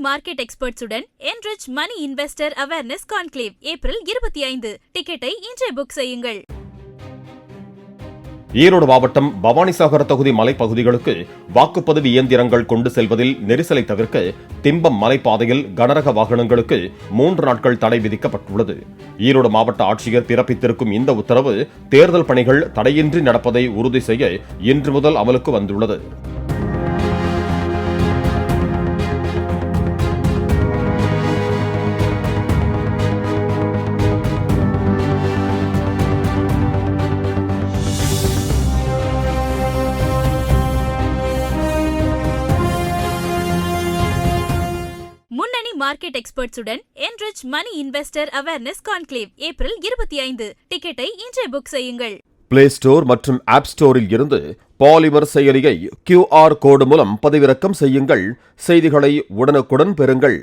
Market எக்ஸ்பர்ட்ஸுடன் enrich money investor awareness conclave April 25. டிக்கெட்டை இன்றே book செய்யுங்கள். ஈரோடு மாவட்டம் பவானிசாகர் தொகுதி மலைப்பகுதிகளுக்கு வாக்குப்பதிவு இயந்திரங்கள் கொண்டு செல்வதில் நெரிசலை தவிர்க்க திம்பம் மலைப்பாதையில் கனரக வாகனங்களுக்கு 3 நாட்கள் தடை விதிக்கப்பட்டுள்ளது. ஈரோடு மாவட்ட ஆட்சியர் பிறப்பித்திருக்கும் இந்த உத்தரவு தேர்தல் பணிகள் தடையின்றி நடப்பதை உறுதி செய்ய இன்று முதல் அமலுக்கு வந்துள்ளது. Market எக்ஸ்பர்ட்ஸுடன் enrich money investor awareness conclave April 25. டிக்கெட்டை இன்றே புக் செய்யுங்கள். பிளே ஸ்டோர் மற்றும் ஆப் ஸ்டோரில் இருந்து பாலிமர் செயலியை QR கோடு மூலம் பதிவிறக்கம் செய்யுங்கள். செய்திகளை உடனுக்குடன் பெறுங்கள்.